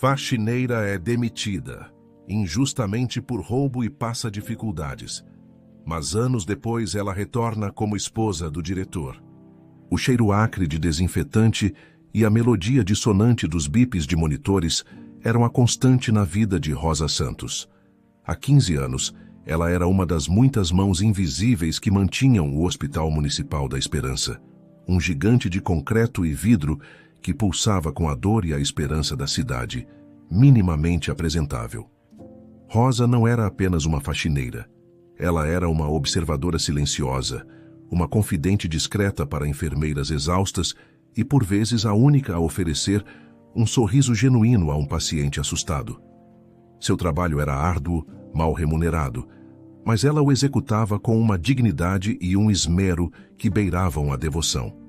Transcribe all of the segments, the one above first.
Faxineira é demitida, injustamente por roubo e passa dificuldades. Mas anos depois ela retorna como esposa do diretor. O cheiro acre de desinfetante e a melodia dissonante dos bips de monitores eram a constante na vida de Rosa Santos. Há 15 anos, ela era uma das muitas mãos invisíveis que mantinham o Hospital Municipal da Esperança, um gigante de concreto e vidro que pulsava com a dor e a esperança da cidade, minimamente apresentável. Rosa não era apenas uma faxineira. Ela era uma observadora silenciosa, uma confidente discreta para enfermeiras exaustas e, por vezes, a única a oferecer um sorriso genuíno a um paciente assustado. Seu trabalho era árduo, mal remunerado, mas ela o executava com uma dignidade e um esmero que beiravam a devoção.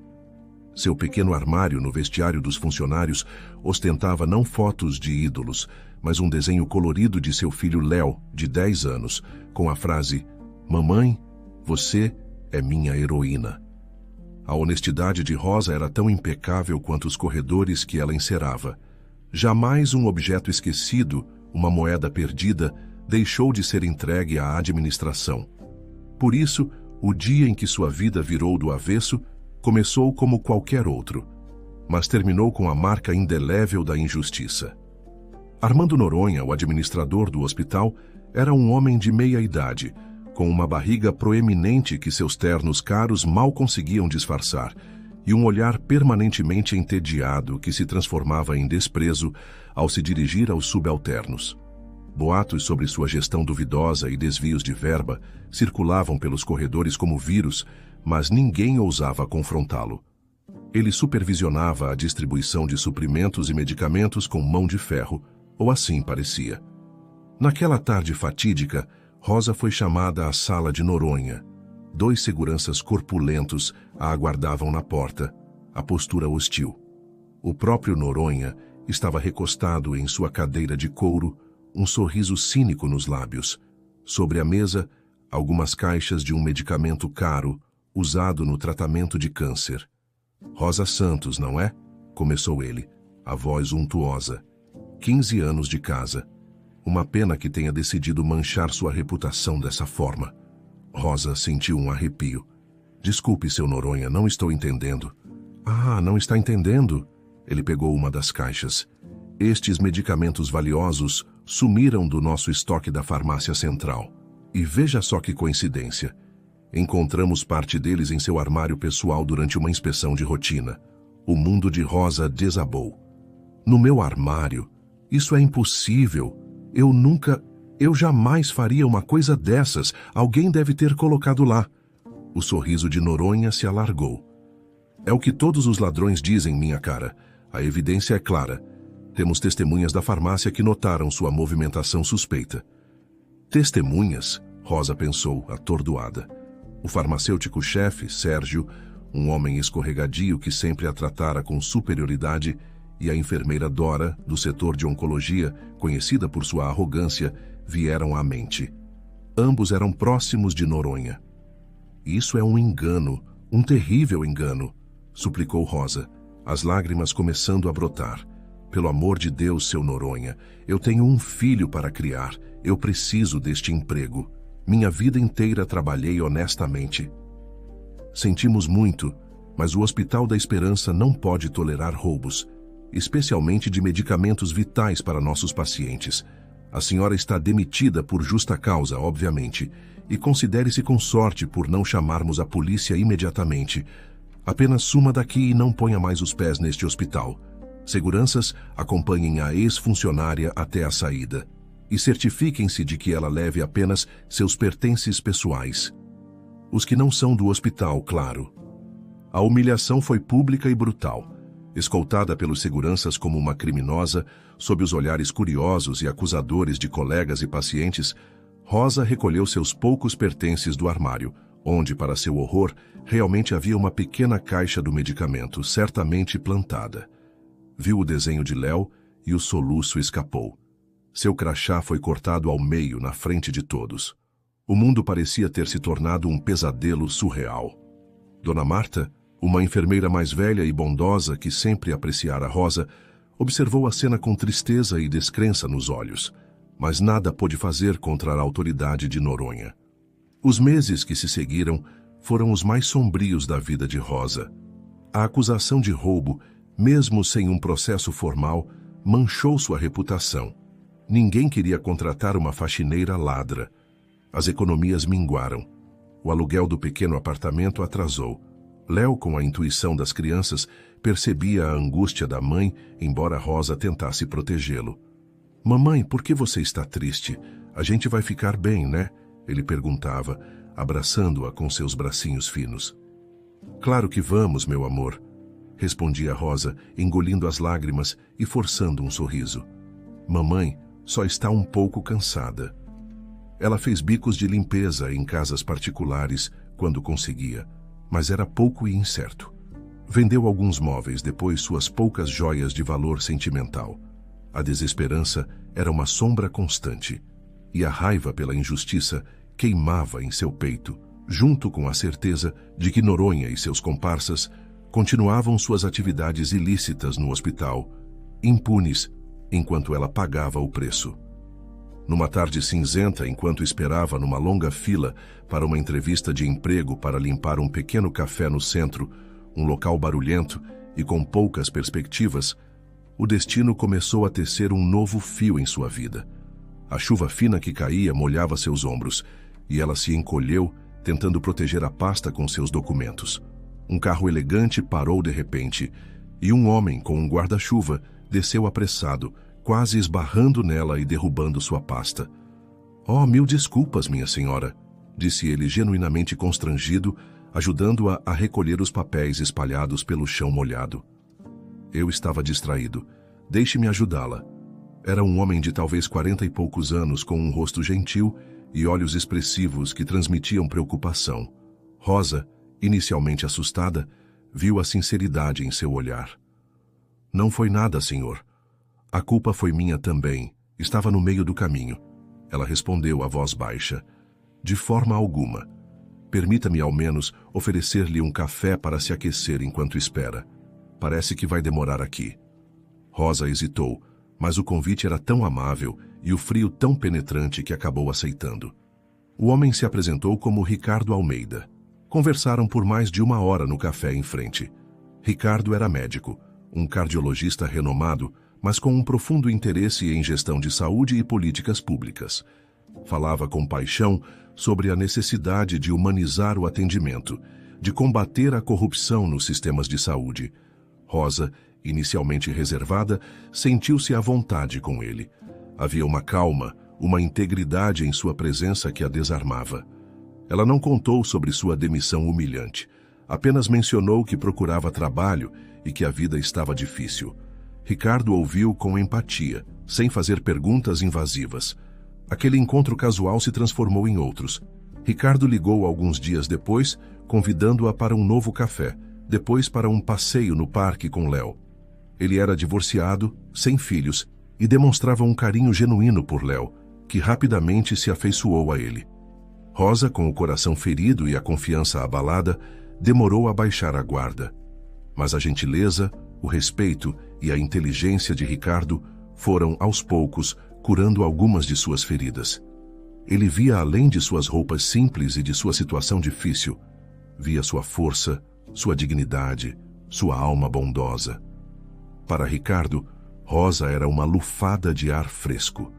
Seu pequeno armário no vestiário dos funcionários ostentava não fotos de ídolos, mas um desenho colorido de seu filho Léo, de 10 anos, com a frase: "Mamãe, você é minha heroína." A honestidade de Rosa era tão impecável quanto os corredores que ela encerava. Jamais um objeto esquecido, uma moeda perdida, deixou de ser entregue à administração. Por isso, o dia em que sua vida virou do avesso começou como qualquer outro, mas terminou com a marca indelével da injustiça. Armando Noronha, o administrador do hospital, era um homem de meia-idade, com uma barriga proeminente que seus ternos caros mal conseguiam disfarçar, e um olhar permanentemente entediado que se transformava em desprezo ao se dirigir aos subalternos. Boatos sobre sua gestão duvidosa e desvios de verba circulavam pelos corredores como vírus, mas ninguém ousava confrontá-lo. Ele supervisionava a distribuição de suprimentos e medicamentos com mão de ferro, ou assim parecia. Naquela tarde fatídica, Rosa foi chamada à sala de Noronha. 2 seguranças corpulentos a aguardavam na porta, a postura hostil. O próprio Noronha estava recostado em sua cadeira de couro, um sorriso cínico nos lábios. Sobre a mesa, algumas caixas de um medicamento caro, usado no tratamento de câncer. "Rosa Santos, não é?" começou ele, a voz untuosa. 15 anos de casa. Uma pena que tenha decidido manchar sua reputação dessa forma. Rosa sentiu um arrepio. "Desculpe, seu Noronha, não estou entendendo." "Ah, não está entendendo?" Ele pegou uma das caixas. "Estes medicamentos valiosos sumiram do nosso estoque da farmácia central. E veja só que coincidência. Encontramos parte deles em seu armário pessoal durante uma inspeção de rotina." O mundo de Rosa desabou. "No meu armário? Isso é impossível. Eu jamais faria uma coisa dessas. Alguém deve ter colocado lá." O sorriso de Noronha se alargou. "É o que todos os ladrões dizem, minha cara. A evidência é clara. Temos testemunhas da farmácia que notaram sua movimentação suspeita." "Testemunhas?" Rosa pensou, atordoada. O farmacêutico-chefe, Sérgio, um homem escorregadio que sempre a tratara com superioridade, e a enfermeira Dora, do setor de oncologia, conhecida por sua arrogância, vieram à mente. Ambos eram próximos de Noronha. "Isso é um engano, um terrível engano", suplicou Rosa, as lágrimas começando a brotar. "Pelo amor de Deus, seu Noronha, eu tenho um filho para criar. Eu preciso deste emprego. Minha vida inteira trabalhei honestamente." "Sentimos muito, mas o Hospital da Esperança não pode tolerar roubos, especialmente de medicamentos vitais para nossos pacientes. A senhora está demitida por justa causa, obviamente, e considere-se com sorte por não chamarmos a polícia imediatamente. Apenas suma daqui e não ponha mais os pés neste hospital. Seguranças, acompanhem a ex-funcionária até a saída. E certifiquem-se de que ela leve apenas seus pertences pessoais. Os que não são do hospital, claro." A humilhação foi pública e brutal. Escoltada pelos seguranças como uma criminosa, sob os olhares curiosos e acusadores de colegas e pacientes, Rosa recolheu seus poucos pertences do armário, onde, para seu horror, realmente havia uma pequena caixa do medicamento, certamente plantada. Viu o desenho de Léo e o soluço escapou. Seu crachá foi cortado ao meio, na frente de todos. O mundo parecia ter se tornado um pesadelo surreal. Dona Marta, uma enfermeira mais velha e bondosa que sempre apreciara Rosa, Observou a cena com tristeza e descrença nos olhos, mas nada pôde fazer contra a autoridade de Noronha. Os meses que se seguiram foram os mais sombrios da vida de Rosa. A acusação de roubo, mesmo sem um processo formal, manchou sua reputação. Ninguém queria contratar uma faxineira ladra. As economias minguaram. O aluguel do pequeno apartamento atrasou. Léo, com a intuição das crianças, percebia a angústia da mãe, embora Rosa tentasse protegê-lo. "Mamãe, por que você está triste? A gente vai ficar bem, né?" ele perguntava, abraçando-a com seus bracinhos finos. "Claro que vamos, meu amor", respondia Rosa, engolindo as lágrimas e forçando um sorriso. "Mamãe só está um pouco cansada." Ela fez bicos de limpeza em casas particulares quando conseguia, mas era pouco e incerto. Vendeu alguns móveis, depois suas poucas joias de valor sentimental. A desesperança era uma sombra constante, e a raiva pela injustiça queimava em seu peito, junto com a certeza de que Noronha e seus comparsas continuavam suas atividades ilícitas no hospital, impunes, enquanto ela pagava o preço. Numa tarde cinzenta, enquanto esperava numa longa fila para uma entrevista de emprego para limpar um pequeno café no centro, um local barulhento e com poucas perspectivas, o destino começou a tecer um novo fio em sua vida. A chuva fina que caía molhava seus ombros, e ela se encolheu, tentando proteger a pasta com seus documentos. Um carro elegante parou de repente, e um homem com um guarda-chuva desceu apressado, quase esbarrando nela e derrubando sua pasta. "Oh, mil desculpas, minha senhora", disse ele genuinamente constrangido, ajudando-a a recolher os papéis espalhados pelo chão molhado. "Eu estava distraído. Deixe-me ajudá-la." Era um homem de talvez 40 e poucos anos, com um rosto gentil e olhos expressivos que transmitiam preocupação. Rosa, inicialmente assustada, viu a sinceridade em seu olhar. "Não foi nada, senhor. A culpa foi minha também. Estava no meio do caminho." Ela respondeu a voz baixa. "De forma alguma. Permita-me ao menos oferecer-lhe um café para se aquecer enquanto espera. Parece que vai demorar aqui." Rosa hesitou, mas o convite era tão amável e o frio tão penetrante que acabou aceitando. O homem se apresentou como Ricardo Almeida. Conversaram por mais de 1 hora no café em frente. Ricardo era médico, um cardiologista renomado, mas com um profundo interesse em gestão de saúde e políticas públicas. Falava com paixão sobre a necessidade de humanizar o atendimento, de combater a corrupção nos sistemas de saúde. Rosa, inicialmente reservada, sentiu-se à vontade com ele. Havia uma calma, uma integridade em sua presença que a desarmava. Ela não contou sobre sua demissão humilhante. Apenas mencionou que procurava trabalho e que a vida estava difícil. Ricardo ouviu com empatia, sem fazer perguntas invasivas. Aquele encontro casual se transformou em outros. Ricardo ligou alguns dias depois, convidando-a para um novo café, depois para um passeio no parque com Léo. Ele era divorciado, sem filhos, e demonstrava um carinho genuíno por Léo, que rapidamente se afeiçoou a ele. Rosa, com o coração ferido e a confiança abalada, demorou a baixar a guarda. Mas a gentileza, o respeito e a inteligência de Ricardo foram, aos poucos, curando algumas de suas feridas. Ele via além de suas roupas simples e de sua situação difícil. Via sua força, sua dignidade, sua alma bondosa. Para Ricardo, Rosa era uma lufada de ar fresco.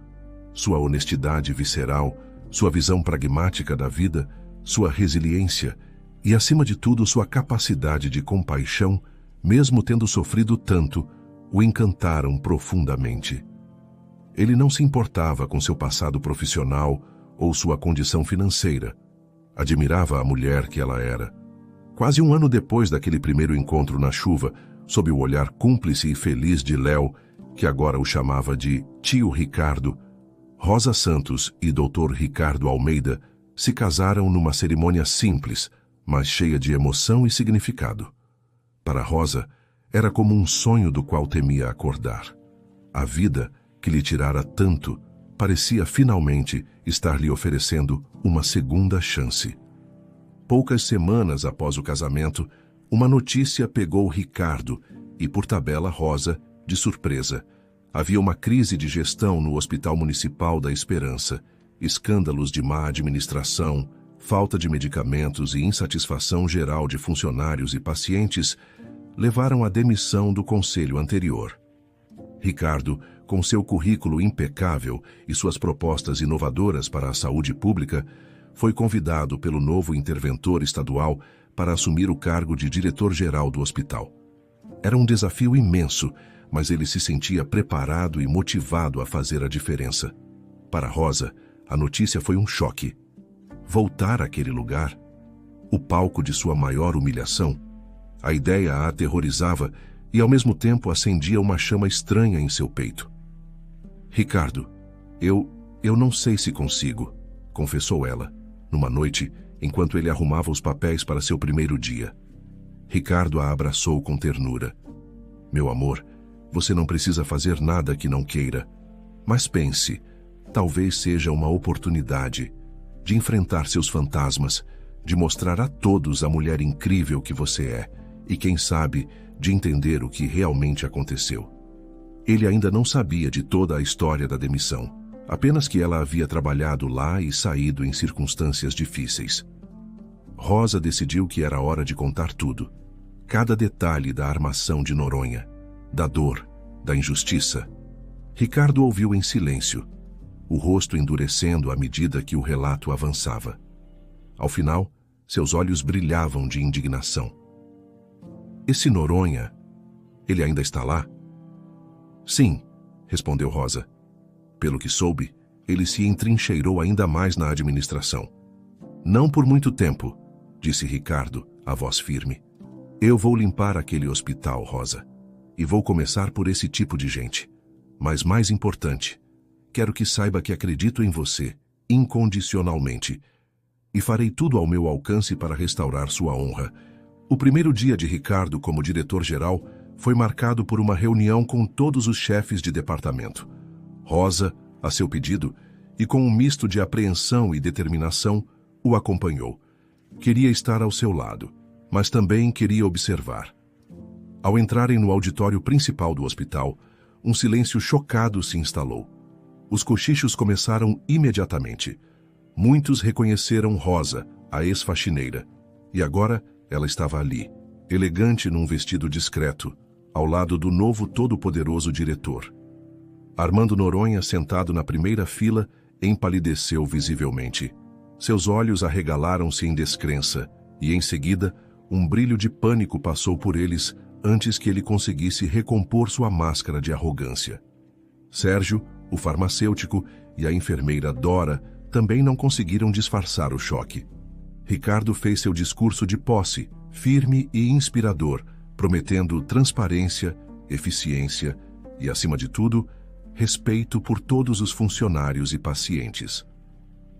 Sua honestidade visceral, sua visão pragmática da vida, sua resiliência e, acima de tudo, sua capacidade de compaixão, mesmo tendo sofrido tanto, o encantaram profundamente. Ele não se importava com seu passado profissional ou sua condição financeira. Admirava a mulher que ela era. Quase 1 ano depois daquele primeiro encontro na chuva, sob o olhar cúmplice e feliz de Léo, que agora o chamava de tio Ricardo, Rosa Santos e Dr. Ricardo Almeida se casaram numa cerimônia simples, mas cheia de emoção e significado. Para Rosa, era como um sonho do qual temia acordar. A vida, que lhe tirara tanto, parecia finalmente estar lhe oferecendo uma segunda chance. Poucas semanas após o casamento, uma notícia pegou Ricardo e, por tabela, Rosa, De surpresa, havia uma crise de gestão no Hospital Municipal da Esperança, escândalos de má administração, falta de medicamentos e insatisfação geral de funcionários e pacientes levaram à demissão do conselho anterior. Ricardo, com seu currículo impecável e suas propostas inovadoras para a saúde pública, foi convidado pelo novo interventor estadual para assumir o cargo de diretor-geral do hospital. Era um desafio imenso, mas ele se sentia preparado e motivado a fazer a diferença. Para Rosa, a notícia foi um choque. Voltar àquele lugar, o palco de sua maior humilhação, a ideia a aterrorizava e ao mesmo tempo acendia uma chama estranha em seu peito. Ricardo, eu não sei se consigo, confessou ela, numa noite, enquanto ele arrumava os papéis para seu primeiro dia. Ricardo a abraçou com ternura. Meu amor, você não precisa fazer nada que não queira. Mas pense, talvez seja uma oportunidade de enfrentar seus fantasmas, de mostrar a todos a mulher incrível que você é e, quem sabe, de entender o que realmente aconteceu. Ele ainda não sabia de toda a história da demissão, apenas que ela havia trabalhado lá e saído em circunstâncias difíceis. Rosa decidiu que era hora de contar tudo, cada detalhe da armação de Noronha, da dor, da injustiça. Ricardo ouviu em silêncio, o rosto endurecendo à medida que o relato avançava. Ao final, seus olhos brilhavam de indignação. Esse Noronha, ele ainda está lá? Sim, respondeu Rosa. Pelo que soube, ele se entrincheirou ainda mais na administração. Não por muito tempo, disse Ricardo, a voz firme. Eu vou limpar aquele hospital, Rosa. E vou começar por esse tipo de gente. Mas mais importante, quero que saiba que acredito em você, incondicionalmente. E farei tudo ao meu alcance para restaurar sua honra. O primeiro dia de Ricardo como diretor-geral foi marcado por uma reunião com todos os chefes de departamento. Rosa, a seu pedido, e com um misto de apreensão e determinação, o acompanhou. Queria estar ao seu lado, mas também queria observar. Ao entrarem no auditório principal do hospital, um silêncio chocado se instalou. Os cochichos começaram imediatamente. Muitos reconheceram Rosa, a ex-faxineira, e agora ela estava ali, elegante num vestido discreto, ao lado do novo todo-poderoso diretor. Armando Noronha, sentado na primeira fila, empalideceu visivelmente. Seus olhos arregalaram-se em descrença, e em seguida, um brilho de pânico passou por eles antes que ele conseguisse recompor sua máscara de arrogância. Sérgio, o farmacêutico, e a enfermeira Dora também não conseguiram disfarçar o choque. Ricardo fez seu discurso de posse, firme e inspirador, prometendo transparência, eficiência e, acima de tudo, respeito por todos os funcionários e pacientes.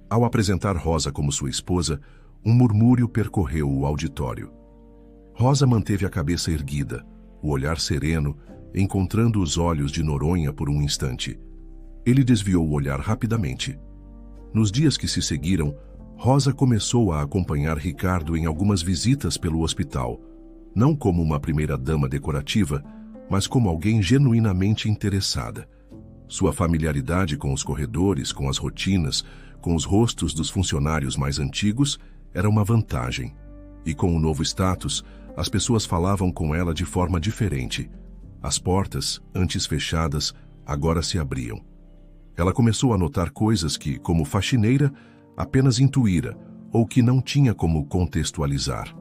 Ao apresentar Rosa como sua esposa, um murmúrio percorreu o auditório. Rosa manteve a cabeça erguida, o olhar sereno, encontrando os olhos de Noronha por um instante. Ele desviou o olhar rapidamente. Nos dias que se seguiram, Rosa começou a acompanhar Ricardo em algumas visitas pelo hospital, não como uma primeira-dama decorativa, mas como alguém genuinamente interessada. Sua familiaridade com os corredores, com as rotinas, com os rostos dos funcionários mais antigos, era uma vantagem. E com o novo status, as pessoas falavam com ela de forma diferente. As portas, antes fechadas, agora se abriam. Ela começou a notar coisas que, como faxineira, apenas intuíra ou que não tinha como contextualizar.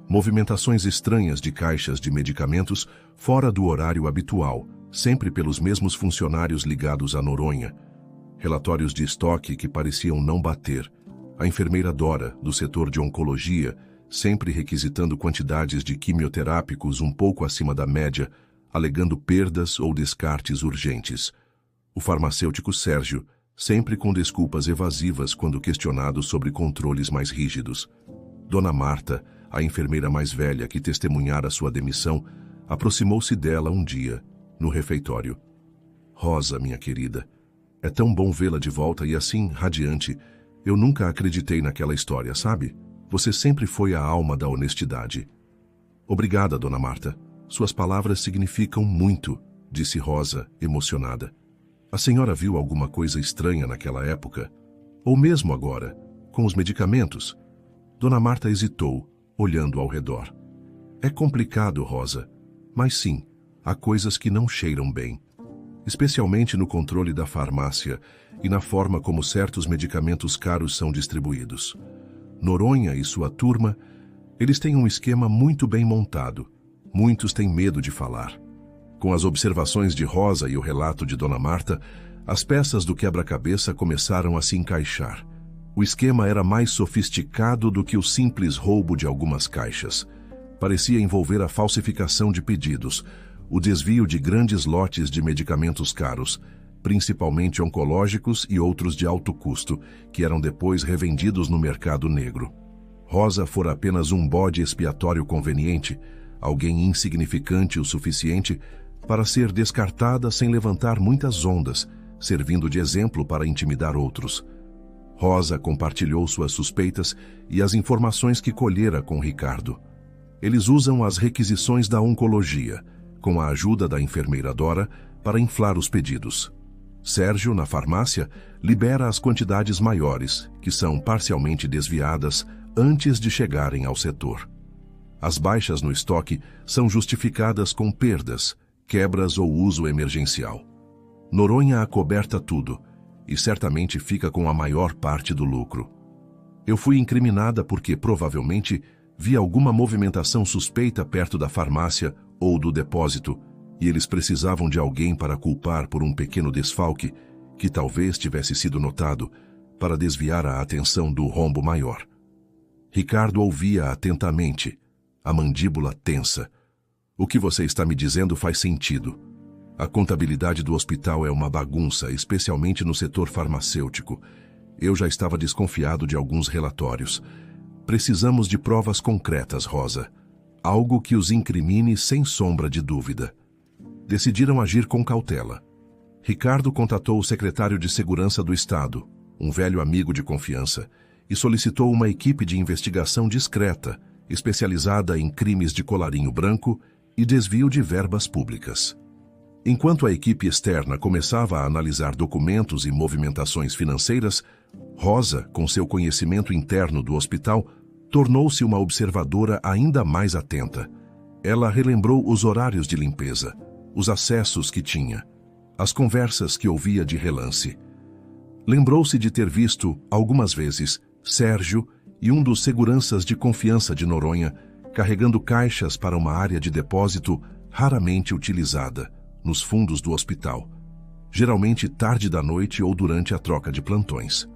Movimentações estranhas de caixas de medicamentos fora do horário habitual, sempre pelos mesmos funcionários ligados à Noronha. Relatórios de estoque que pareciam não bater. A enfermeira Dora, do setor de oncologia, sempre requisitando quantidades de quimioterápicos um pouco acima da média, alegando perdas ou descartes urgentes. O farmacêutico Sérgio, sempre com desculpas evasivas quando questionado sobre controles mais rígidos. Dona Marta, a enfermeira mais velha que testemunhara sua demissão, aproximou-se dela um dia, no refeitório. Rosa, minha querida, é tão bom vê-la de volta e assim, radiante. Eu nunca acreditei naquela história, sabe? Você sempre foi a alma da honestidade. Obrigada, Dona Marta. Suas palavras significam muito, disse Rosa, emocionada. A senhora viu alguma coisa estranha naquela época? Ou mesmo agora, com os medicamentos? Dona Marta hesitou, olhando ao redor. É complicado, Rosa, mas sim, há coisas que não cheiram bem. Especialmente no controle da farmácia e na forma como certos medicamentos caros são distribuídos. Noronha e sua turma, eles têm um esquema muito bem montado. Muitos têm medo de falar. Com as observações de Rosa e o relato de Dona Marta, as peças do quebra-cabeça começaram a se encaixar. O esquema era mais sofisticado do que o simples roubo de algumas caixas. Parecia envolver a falsificação de pedidos, o desvio de grandes lotes de medicamentos caros, principalmente oncológicos e outros de alto custo, que eram depois revendidos no mercado negro. Rosa fora apenas um bode expiatório conveniente, alguém insignificante o suficiente para ser descartada sem levantar muitas ondas, servindo de exemplo para intimidar outros. Rosa compartilhou suas suspeitas e as informações que colhera com Ricardo. Eles usam as requisições da oncologia, com a ajuda da enfermeira Dora, para inflar os pedidos. Sérgio, na farmácia, libera as quantidades maiores, que são parcialmente desviadas antes de chegarem ao setor. As baixas no estoque são justificadas com perdas, quebras ou uso emergencial. Noronha acoberta tudo e certamente fica com a maior parte do lucro. Eu fui incriminada porque provavelmente vi alguma movimentação suspeita perto da farmácia ou do depósito e eles precisavam de alguém para culpar por um pequeno desfalque que talvez tivesse sido notado para desviar a atenção do rombo maior. Ricardo ouvia atentamente, a mandíbula tensa. O que você está me dizendo faz sentido. A contabilidade do hospital é uma bagunça, especialmente no setor farmacêutico. Eu já estava desconfiado de alguns relatórios. Precisamos de provas concretas, Rosa. Algo que os incrimine sem sombra de dúvida. Decidiram agir com cautela. Ricardo contatou o secretário de Segurança do Estado, um velho amigo de confiança, e solicitou uma equipe de investigação discreta, especializada em crimes de colarinho branco e desvio de verbas públicas. Enquanto a equipe externa começava a analisar documentos e movimentações financeiras, Rosa, com seu conhecimento interno do hospital, tornou-se uma observadora ainda mais atenta. Ela relembrou os horários de limpeza, os acessos que tinha, as conversas que ouvia de relance. Lembrou-se de ter visto, algumas vezes, Sérgio e um dos seguranças de confiança de Noronha carregando caixas para uma área de depósito raramente utilizada, nos fundos do hospital, geralmente tarde da noite ou durante a troca de plantões.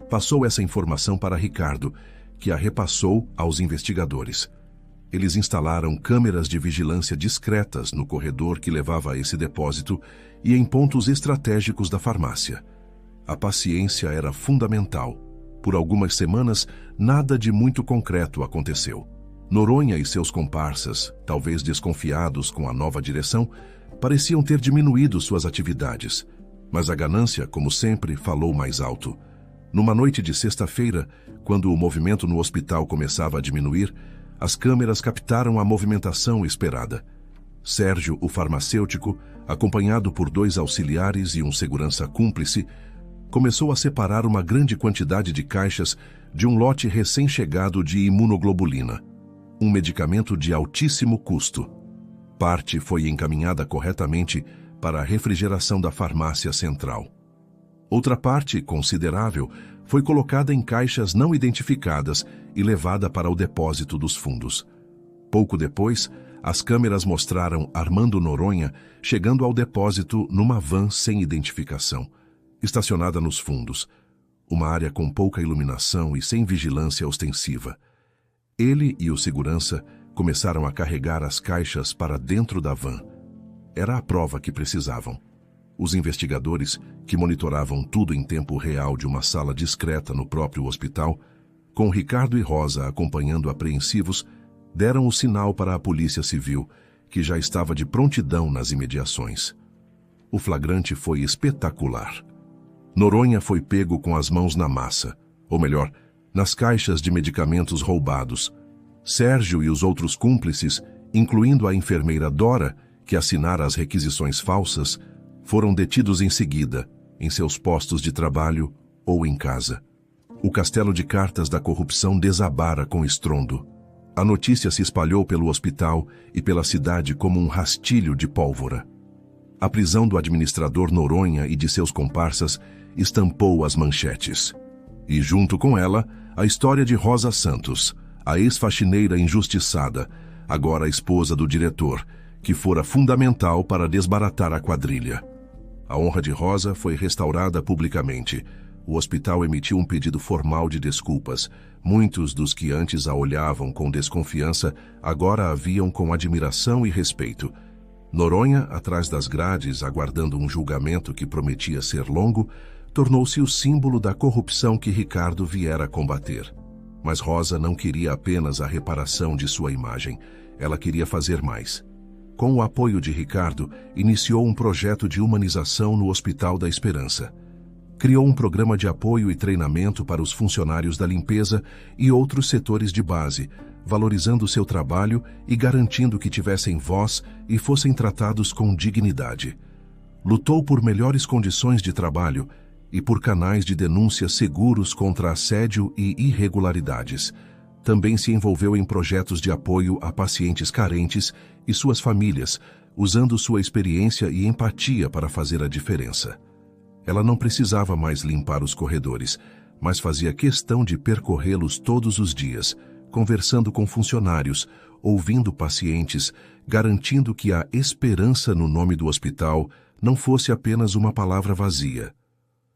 Passou essa informação para Ricardo, que a repassou aos investigadores. Eles instalaram câmeras de vigilância discretas no corredor que levava a esse depósito e em pontos estratégicos da farmácia. A paciência era fundamental. Por algumas semanas, nada de muito concreto aconteceu. Noronha e seus comparsas, talvez desconfiados com a nova direção, pareciam ter diminuído suas atividades. Mas a ganância, como sempre, falou mais alto. Numa noite de sexta-feira, quando o movimento no hospital começava a diminuir, as câmeras captaram a movimentação esperada. Sérgio, o farmacêutico, acompanhado por 2 auxiliares e um segurança cúmplice, começou a separar uma grande quantidade de caixas de um lote recém-chegado de imunoglobulina, um medicamento de altíssimo custo. Parte foi encaminhada corretamente para a refrigeração da farmácia central. Outra parte, considerável, foi colocada em caixas não identificadas e levada para o depósito dos fundos. Pouco depois, as câmeras mostraram Armando Noronha chegando ao depósito numa van sem identificação, estacionada nos fundos, uma área com pouca iluminação e sem vigilância ostensiva. Ele e o segurança começaram a carregar as caixas para dentro da van. Era a prova que precisavam. Os investigadores, que monitoravam tudo em tempo real de uma sala discreta no próprio hospital, com Ricardo e Rosa acompanhando apreensivos, deram o sinal para a Polícia Civil, que já estava de prontidão nas imediações. O flagrante foi espetacular. Noronha foi pego com as mãos na massa, ou melhor, nas caixas de medicamentos roubados. Sérgio e os outros cúmplices, incluindo a enfermeira Dora, que assinara as requisições falsas, foram detidos em seguida, em seus postos de trabalho ou em casa. O castelo de cartas da corrupção desabara com estrondo. A notícia se espalhou pelo hospital e pela cidade como um rastilho de pólvora. A prisão do administrador Noronha e de seus comparsas estampou as manchetes. E junto com ela, a história de Rosa Santos, a ex-faxineira injustiçada, agora a esposa do diretor, que fora fundamental para desbaratar a quadrilha. A honra de Rosa foi restaurada publicamente. O hospital emitiu um pedido formal de desculpas. Muitos dos que antes a olhavam com desconfiança, agora a viam com admiração e respeito. Noronha, atrás das grades, aguardando um julgamento que prometia ser longo, tornou-se o símbolo da corrupção que Ricardo viera combater. Mas Rosa não queria apenas a reparação de sua imagem. Ela queria fazer mais. Com o apoio de Ricardo, iniciou um projeto de humanização no Hospital da Esperança. Criou um programa de apoio e treinamento para os funcionários da limpeza e outros setores de base, valorizando seu trabalho e garantindo que tivessem voz e fossem tratados com dignidade. Lutou por melhores condições de trabalho e por canais de denúncia seguros contra assédio e irregularidades. Também se envolveu em projetos de apoio a pacientes carentes e suas famílias, usando sua experiência e empatia para fazer a diferença. Ela não precisava mais limpar os corredores, mas fazia questão de percorrê-los todos os dias, conversando com funcionários, ouvindo pacientes, garantindo que a esperança no nome do hospital não fosse apenas uma palavra vazia.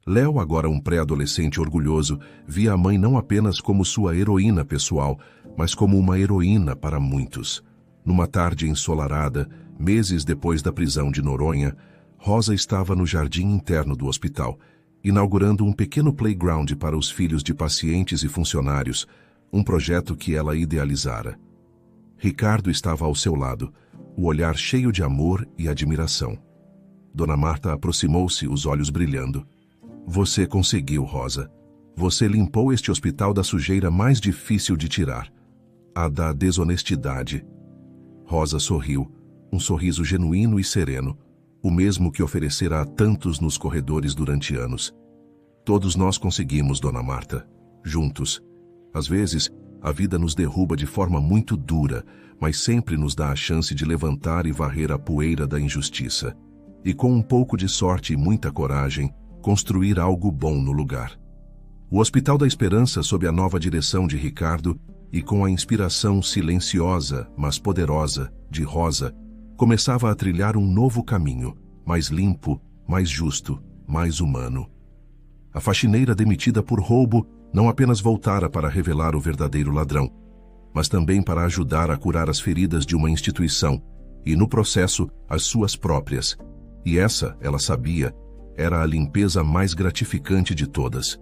Léo, agora um pré-adolescente orgulhoso, via a mãe não apenas como sua heroína pessoal, mas como uma heroína para muitos. Numa tarde ensolarada, meses depois da prisão de Noronha, Rosa estava no jardim interno do hospital, inaugurando um pequeno playground para os filhos de pacientes e funcionários, um projeto que ela idealizara. Ricardo estava ao seu lado, o olhar cheio de amor e admiração. Dona Marta aproximou-se, os olhos brilhando. Você conseguiu, Rosa. Você limpou este hospital da sujeira mais difícil de tirar, a da desonestidade. Rosa sorriu, um sorriso genuíno e sereno, o mesmo que oferecera a tantos nos corredores durante anos. Todos nós conseguimos, Dona Marta, juntos. Às vezes, a vida nos derruba de forma muito dura, mas sempre nos dá a chance de levantar e varrer a poeira da injustiça. E com um pouco de sorte e muita coragem, construir algo bom no lugar. O Hospital da Esperança, sob a nova direção de Ricardo e com a inspiração silenciosa, mas poderosa, de Rosa, começava a trilhar um novo caminho, mais limpo, mais justo, mais humano. A faxineira demitida por roubo não apenas voltara para revelar o verdadeiro ladrão, mas também para ajudar a curar as feridas de uma instituição e, no processo, as suas próprias. E essa, ela sabia, era a limpeza mais gratificante de todas.